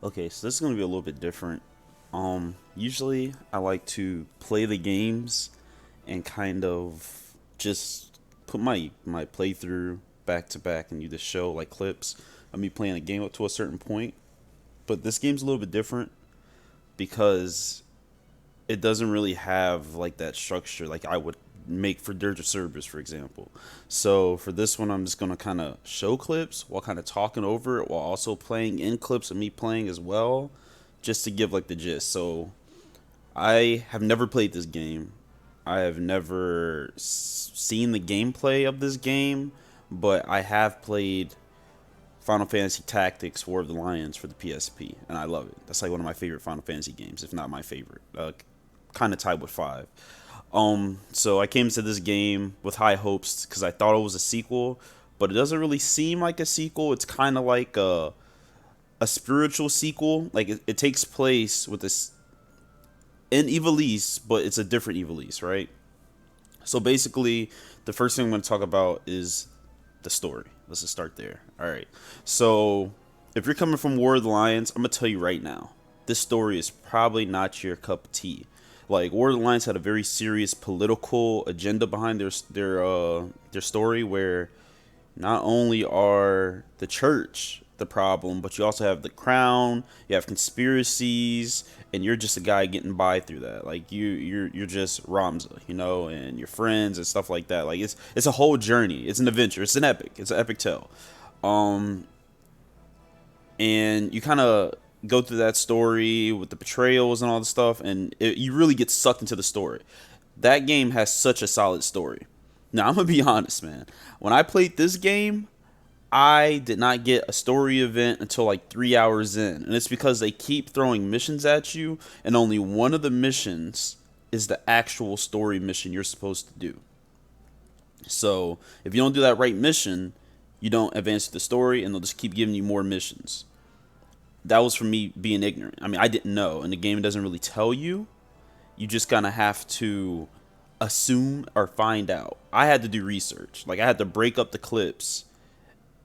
Okay, so this is gonna be a little bit different. Usually I like to play the games and kind of just put my playthrough back to back and do the show like clips of me playing a game up to a certain point. But this game's a little bit different because it doesn't really have like that structure like I would make for Dirge of Cerberus, for example. So for this one, I'm just gonna kind of show clips while kind of talking over it while also playing in clips of me playing as well, just to give like the gist. So I have never played this game. I have never seen the gameplay of this game, but I have played Final Fantasy Tactics: War of the Lions for the PSP, and I love it. That's like one of my favorite Final Fantasy games, if not my favorite. Kind of tied with five. So I came to this game with high hopes because I thought it was a sequel, but it doesn't really seem like a sequel. It's kind of like a spiritual sequel. Like it takes place with this in Evilise, but it's a different Evilise, right? So basically, the first thing I'm going to talk about is the story. Let's just start there. All right. So if you're coming from War of the Lions, I'm going to tell you right now, this story is probably not your cup of tea. Like War of the Lions had a very serious political agenda behind their story, where not only are the church the problem, but you also have the crown, you have conspiracies, and you're just a guy getting by through that. Like you're just Ramza, and your friends and stuff like that. Like it's a whole journey. It's an adventure. It's an epic. It's an epic tale. Um, and you kind of go through that story with the betrayals and all the stuff, and you really get sucked into the story. That game has such a solid story. Now I'm gonna be honest, man. When I played this game, I did not get a story event until like 3 hours in, and it's because they keep throwing missions at you, and only one of the missions is the actual story mission you're supposed to do. So if you don't do that right mission, you don't advance the story, and they'll just keep giving you more missions. That was from me being ignorant. I mean, I didn't know, and the game doesn't really tell you. You just kind of have to assume or find out. I had to do research. Like I had to break up the clips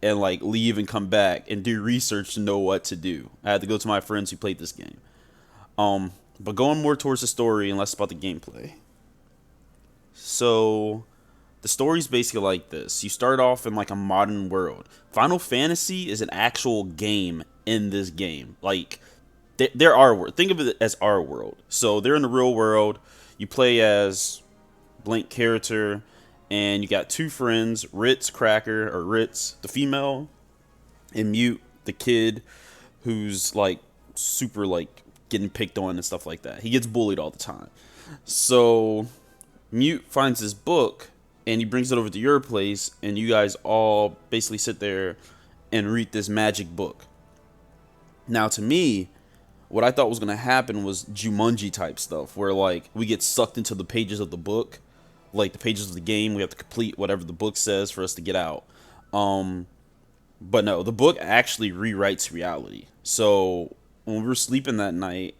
and like leave and come back and do research to know what to do. I had to go to my friends who played this game. But going more towards the story and less about the gameplay. So the story's basically like this. You start off in like a modern world. Final Fantasy is an actual game in this game. Like they're our world. Think of it as our world. So they're in the real world. You play as blank character, and you got two friends, Ritz Cracker or Ritz, the female, and Mute, the kid, who's like super like getting picked on and stuff like that. He gets bullied all the time. So Mute finds this book and he brings it over to your place, and you guys all basically sit there and read this magic book. Now, to me, what I thought was gonna happen was Jumanji type stuff, where like we get sucked into the pages of the book, like the pages of the game. We have to complete whatever the book says for us to get out. Um, but no, the book actually rewrites reality. So when we were sleeping that night,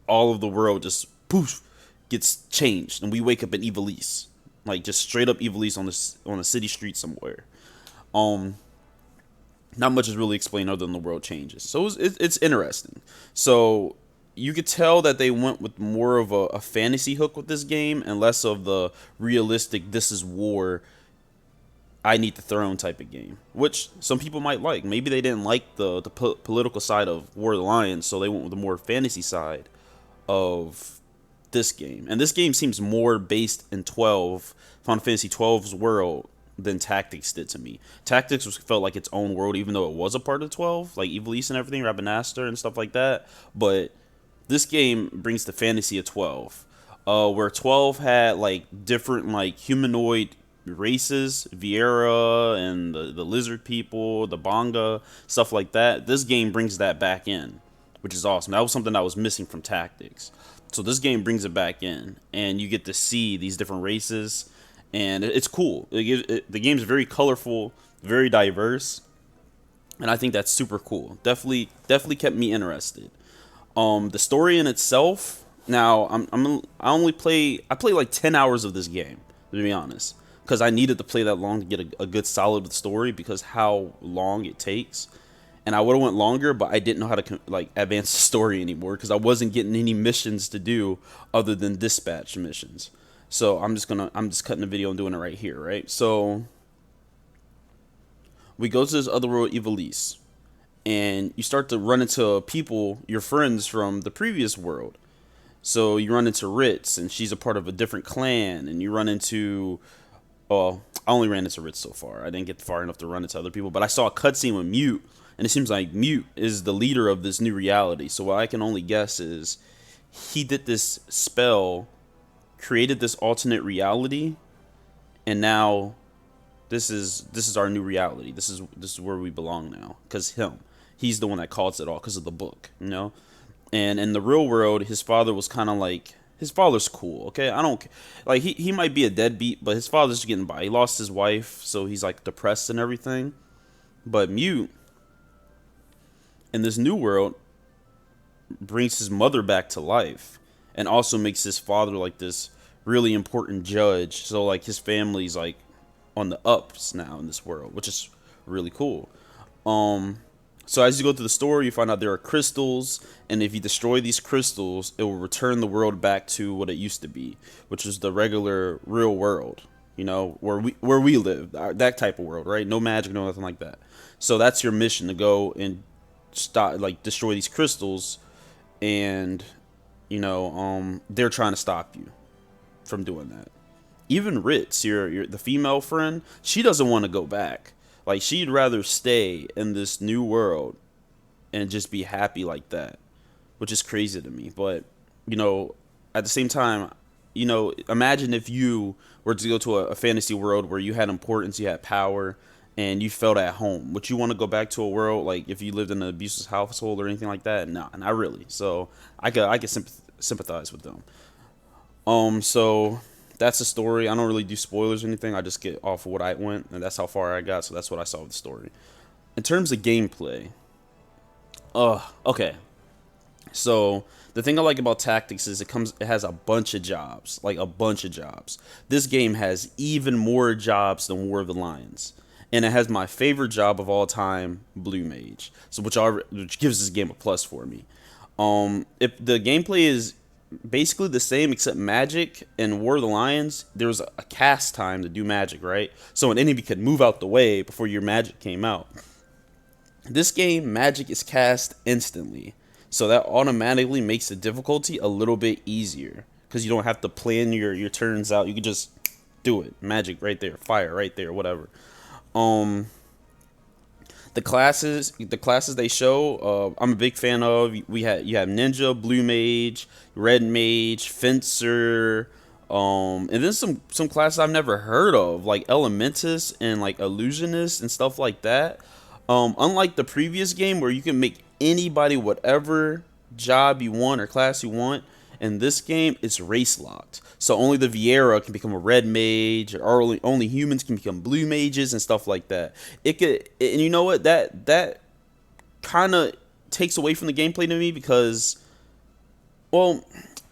all of the world just poof gets changed, and we wake up in Evilise, like just straight up Evilise on a city street somewhere. Um, Not much is really explained other than the world changes. So it's interesting. So you could tell that they went with more of a fantasy hook with this game and less of the realistic "this is war, I need the throne" type of game, which some people might like. Maybe they didn't like the political side of War of the Lions, so they went with the more fantasy side of this game. And this game seems more based in 12 Final Fantasy twelve's world than Tactics did to me. Tactics felt like its own world, even though it was a part of 12, like Evilise and everything, Rabanastre and stuff like that. But this game brings the fantasy of 12, where 12 had like different like humanoid races, Viera and the lizard people, the Bonga, stuff like that. This game brings that back in, which is awesome. That was something that was missing from Tactics. So this game brings it back in, and you get to see these different races, and it's cool. The game's very colorful, very diverse, and I think that's super cool. Definitely kept me interested. The story in itself. Now I play like 10 hours of this game, to be honest, because I needed to play that long to get a good solid story because how long it takes. and I would have went longer, but I didn't know how to like advance the story anymore because I wasn't getting any missions to do other than dispatch missions. So I'm just cutting the video and doing it right here, right? So we go to this other world, Evilise, and you start to run into people, your friends from the previous world. So you run into Ritz, and she's a part of a different clan, and you run into, well, I only ran into Ritz so far. I didn't get far enough to run into other people, but I saw a cutscene with Mute, and it seems like Mute is the leader of this new reality. So what I can only guess is he did this spell, created this alternate reality, and now this is our new reality. This is where we belong now, because he's the one that caused it all because of the book, you know. And in the real world, his father was kind of like, his father's cool, okay? I don't like, he might be a deadbeat, but his father's getting by. He lost his wife, so he's like depressed and everything. But Mute in this new world brings his mother back to life, and also makes his father like this really important judge. So like his family's like on the ups now in this world, which is really cool. So as you go through the story, you find out there are crystals, and if you destroy these crystals, it will return the world back to what it used to be, which is the regular real world, you know, where we live, that type of world, right? No magic, no nothing like that. So that's your mission, to go and stop, like, destroy these crystals, and you know, they're trying to stop you from doing that. Even Ritz, your the female friend, she doesn't want to go back. Like, she'd rather stay in this new world and just be happy like that, which is crazy to me. But, you know, at the same time, you know, imagine if you were to go to a fantasy world where you had importance, you had power, and you felt at home. Would you want to go back to a world, like, if you lived in an abusive household or anything like that? No, not really. So I could sympathize with them. So that's the story. I don't really do spoilers or anything. I just get off of what I went, and that's how far I got. So that's what I saw of the story. In terms of gameplay, okay. So the thing I like about Tactics is it has a bunch of jobs, like a bunch of jobs. This game has even more jobs than War of the Lions, and it has my favorite job of all time, Blue Mage. So which gives this game a plus for me. If the gameplay is basically the same except magic, in War of the Lions, there was a cast time to do magic, right? So an enemy could move out the way before your magic came out. This game, magic is cast instantly, so that automatically makes the difficulty a little bit easier, because you don't have to plan your turns out. You can just do it. Magic right there, fire right there, whatever. The classes they show, I'm a big fan of. You have ninja, blue mage, red mage, fencer, and then some classes I've never heard of, like elementus and like illusionist and stuff like that. Unlike the previous game where you can make anybody whatever job you want or class you want, in this game it's race locked. So only the Viera can become a red mage, or only humans can become blue mages and stuff like that. And you know what, that kind of takes away from the gameplay to me, because, well,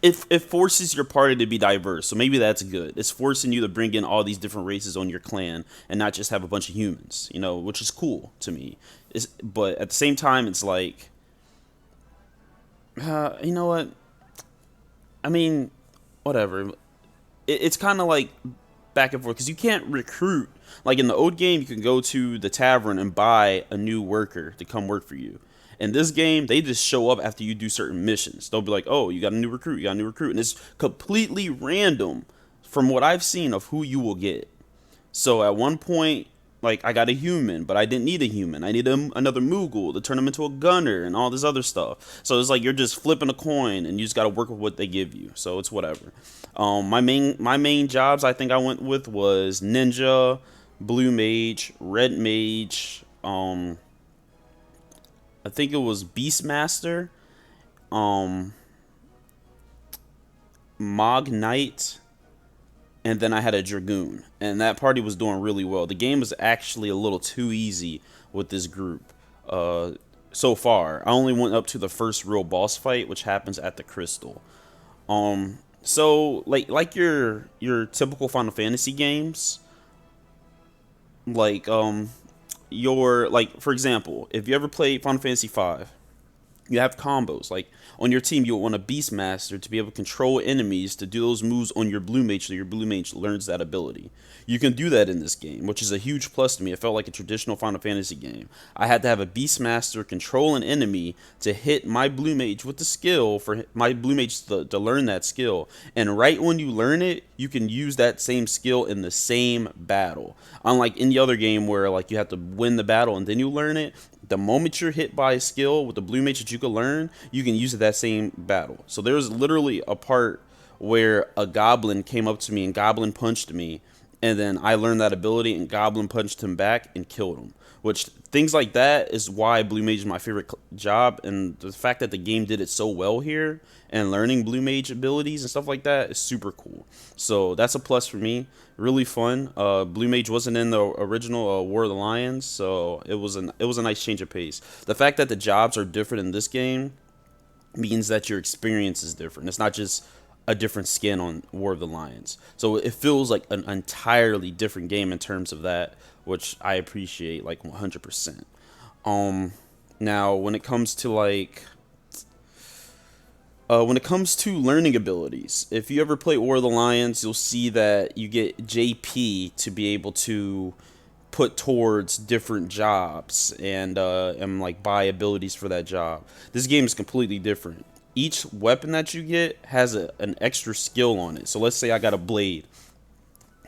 it forces your party to be diverse. So maybe that's good. It's forcing you to bring in all these different races on your clan and not just have a bunch of humans, you know, which is cool to me. But at the same time, it's like, you know what? I mean, whatever. It's kind of like back and forth, because you can't recruit. Like in the old game, you can go to the tavern and buy a new worker to come work for you. In this game, they just show up after you do certain missions. They'll be like, oh, you got a new recruit, and it's completely random from what I've seen of who you will get. So at one point, like, I got a human, but I didn't need a human. I need another Moogle to turn him into a gunner and all this other stuff. So it's like you're just flipping a coin, and you just got to work with what they give you. So it's whatever. My main jobs I think I went with was ninja, blue mage, red mage. I think it was Beastmaster, Mog Knight, and then I had a Dragoon, and that party was doing really well. The game was actually a little too easy with this group. So far, I only went up to the first real boss fight, which happens at the Crystal. So like your typical Final Fantasy games, like your, like, for example, if you ever played Final Fantasy 5, you have combos. Like on your team, you'll want a Beastmaster to be able to control enemies to do those moves on your blue mage, so your blue mage learns that ability. You can do that in this game, which is a huge plus to me. It felt like a traditional Final Fantasy game. I had to have a Beastmaster control an enemy to hit my blue mage with the skill for my blue mage to learn that skill. And right when you learn it, you can use that same skill in the same battle. Unlike any other game where like you have to win the battle and then you learn it, the moment you're hit by a skill with the blue mage that you can learn, you can use it that same battle. So there's literally a part where a goblin came up to me and goblin punched me, and then I learned that ability and goblin punched him back and killed him. Which things like that is why blue mage is my favorite job, and the fact that the game did it so well here and learning blue mage abilities and stuff like that is super cool. So that's a plus for me. Really fun. Blue mage wasn't in the original War of the Lions, so it was a nice change of pace. The fact that the jobs are different in this game means that your experience is different. It's not just a different skin on War of the Lions. So it feels like an entirely different game in terms of that, which I appreciate like 100%. Now when it comes to learning abilities, if you ever play War of the Lions, you'll see that you get JP to be able to put towards different jobs and like buy abilities for that job. This game is completely different. Each weapon that you get has an extra skill on it. So let's say I got a blade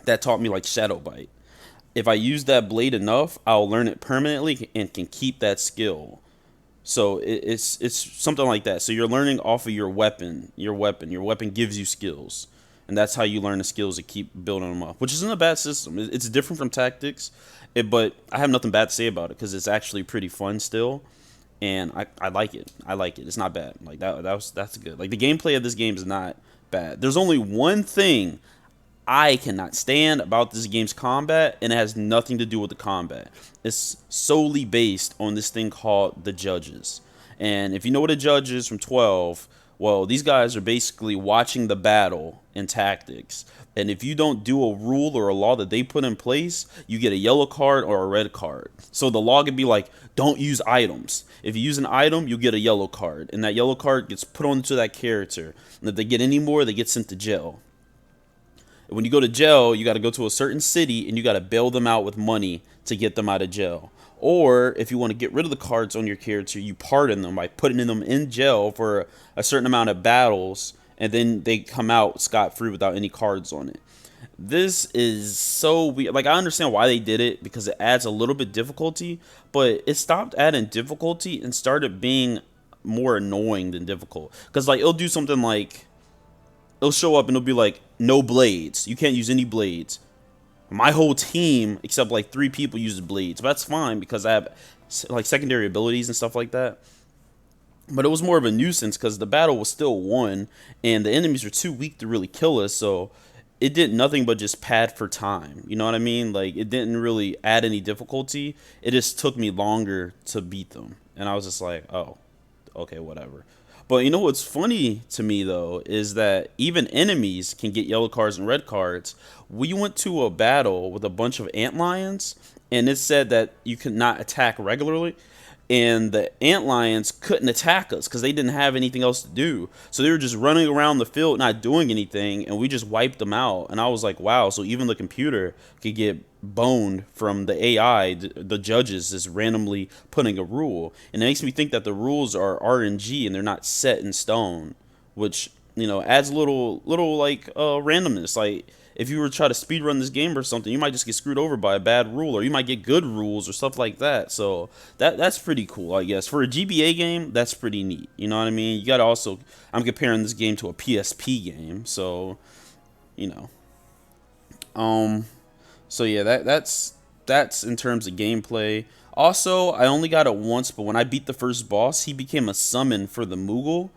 that taught me like Shadow Bite. If I use that blade enough, I'll learn it permanently and can keep that skill. So it's something like that. So you're learning off of your weapon. Your weapon gives you skills, and that's how you learn the skills to keep building them up. Which isn't a bad system. It's different from tactics, but I have nothing bad to say about it because it's actually pretty fun still, and I like it. I like it. It's not bad. Like that's good. Like the gameplay of this game is not bad. There's only one thing I cannot stand about this game's combat, and it has nothing to do with the combat. It's solely based on this thing called the judges. And if you know what a judge is from 12, well, these guys are basically watching the battle and tactics. And if you don't do a rule or a law that they put in place, you get a yellow card or a red card. So the law could be like, don't use items. If you use an item, you get a yellow card. And that yellow card gets put onto that character. And if they get any more, they get sent to jail. When you go to jail, you got to go to a certain city and you got to bail them out with money to get them out of jail. Or if you want to get rid of the cards on your character, you pardon them by putting them in jail for a certain amount of battles, and then they come out scot-free without any cards on it. This is so weird. Like, I understand why they did it because it adds a little bit difficulty, but it stopped adding difficulty and started being more annoying than difficult. Because, like, it'll do something like, it'll show up and it'll be like, no blades. You can't use any blades. My whole team, except like 3 people, uses blades. But that's fine because I have like secondary abilities and stuff like that. But it was more of a nuisance because the battle was still won and the enemies were too weak to really kill us. So it did nothing but just pad for time. You know what I mean? Like, it didn't really add any difficulty. It just took me longer to beat them. And I was just like, oh, okay, whatever. But you know what's funny to me, though, is that even enemies can get yellow cards and red cards. We went to a battle with a bunch of antlions, and it said that you could not attack regularly. And the antlions couldn't attack us because they didn't have anything else to do. So they were just running around the field, not doing anything, and we just wiped them out. And I was like, wow, so even the computer could get boned from the AI, the judges is randomly putting a rule. And it makes me think that the rules are RNG and they're not set in stone, which, you know, adds a little like randomness. Like, if you were to try to speed run this game or something, you might just get screwed over by a bad rule, or you might get good rules or stuff like that. So that's pretty cool, I guess. For a GBA game, that's pretty neat. You know what I mean? You gotta also, I'm comparing this game to a PSP game, so you know. So yeah, that's in terms of gameplay. Also, I only got it once, but when I beat the first boss, he became a summon for the Moogle,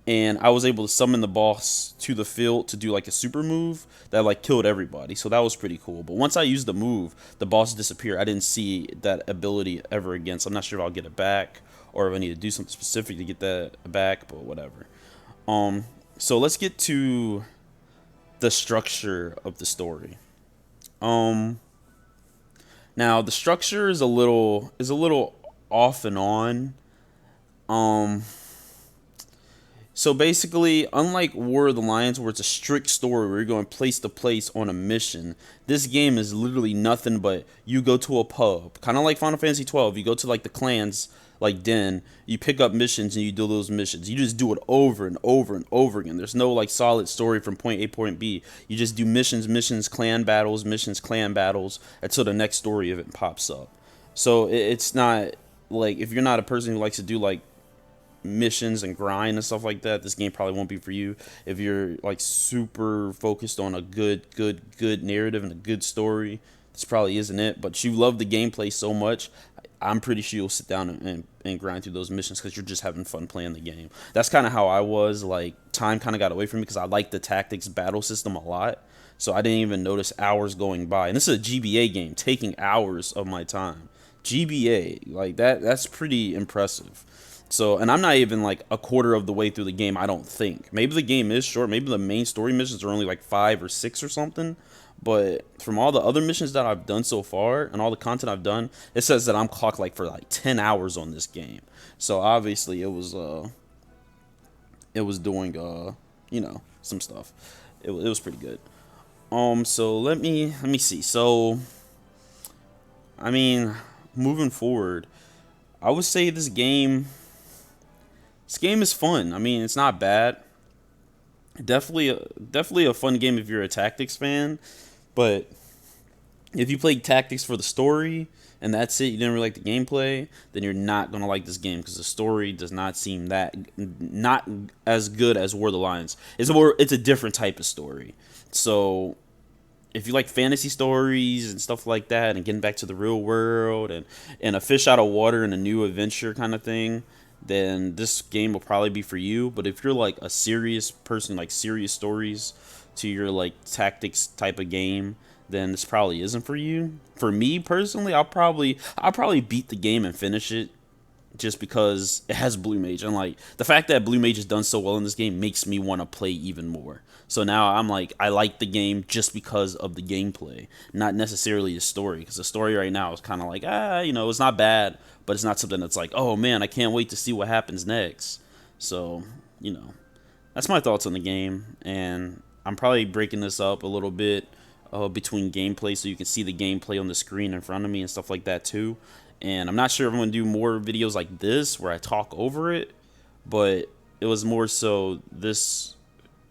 and I was able to summon the boss to the field to do like a super move that like killed everybody. So that was pretty cool. But once I used the move, the boss disappeared. I didn't see that ability ever again. So I'm not sure if I'll get it back or if I need to do something specific to get that back, but whatever. So let's get to the structure of the story. Now the structure is a little off and on. Um, so basically, unlike War of the Lions, where it's a strict story where you're going place to place on a mission, this game is literally nothing but you go to a pub, kind of like Final Fantasy 12. You go to like the clans, like Den, you pick up missions and you do those missions. You just do it over and over and over again. There's no like solid story from point A point B. You just do missions, clan battles until the next story event pops up. So it's not like if you're not a person who likes to do like missions and grind and stuff like that, this game probably won't be for you. If you're like super focused on a good narrative and a good story, this probably isn't it. But you love the gameplay so much, I'm pretty sure you'll sit down and grind through those missions because you're just having fun playing the game. That's kind of how I was. Like, time kind of got away from me because I like the tactics battle system a lot. So I didn't even notice hours going by. And this is a GBA game, taking hours of my time. GBA, like that's pretty impressive. So, and I'm not even like a quarter of the way through the game, I don't think. Maybe the game is short. Maybe the main story missions are only like 5 or 6 or something. But from all the other missions that I've done so far and all the content I've done, it says that I'm clocked like for like 10 hours on this game. So obviously it was doing some stuff. It was pretty good. So let me see. So I mean, moving forward, I would say this game is fun. I mean, it's not bad. Definitely a fun game if you're a tactics fan. But if you play tactics for the story and that's it, you didn't really like the gameplay, then you're not gonna like this game because the story does not seem that not as good as War of the Lions. It's a different type of story. So if you like fantasy stories and stuff like that and getting back to the real world and a fish out of water and a new adventure kind of thing, then this game will probably be for you. But if you're like a serious person, like serious stories to your like tactics type of game, then this probably isn't for you. For me personally, I'll probably beat the game and finish it just because it has Blue Mage, and like the fact that Blue Mage has done so well in this game makes me want to play even more. So now I'm like, I like the game just because of the gameplay, not necessarily the story, because the story right now is kind of like, it's not bad, but it's not something that's like, oh man, I can't wait to see what happens next. So, that's my thoughts on the game, and I'm probably breaking this up a little bit between gameplay so you can see the gameplay on the screen in front of me and stuff like that too. And I'm not sure if I'm going to do more videos like this where I talk over it, but it was more so this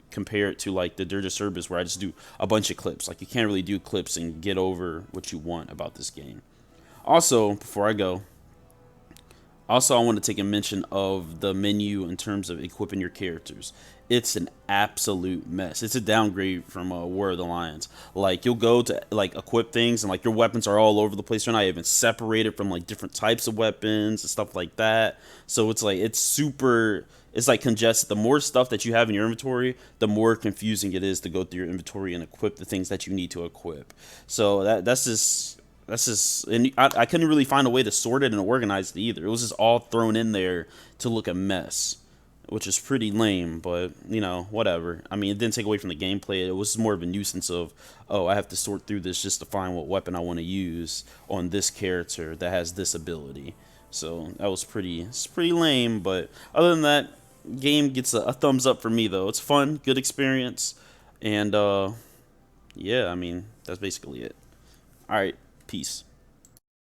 compared to like the Dirge of Cerberus where I just do a bunch of clips. Like, you can't really do clips and get over what you want about this game. Also, before I go, I want to take a mention of the menu in terms of equipping your characters. It's an absolute mess. It's a downgrade from War of the Lions. Like, you'll go to like equip things and like your weapons are all over the place. They're not even separated from like different types of weapons and stuff like that. So it's like it's like congested. The more stuff that you have in your inventory, the more confusing it is to go through your inventory and equip the things that you need to equip. So and I couldn't really find a way to sort it and organize it either. It was just all thrown in there to look a mess, which is pretty lame, but, whatever. I mean, it didn't take away from the gameplay. It was more of a nuisance of, I have to sort through this just to find what weapon I want to use on this character that has this ability. So that was it's pretty lame, but other than that, game gets a thumbs up for me, though. It's fun, good experience, and, yeah, I mean, that's basically it. All right. Peace.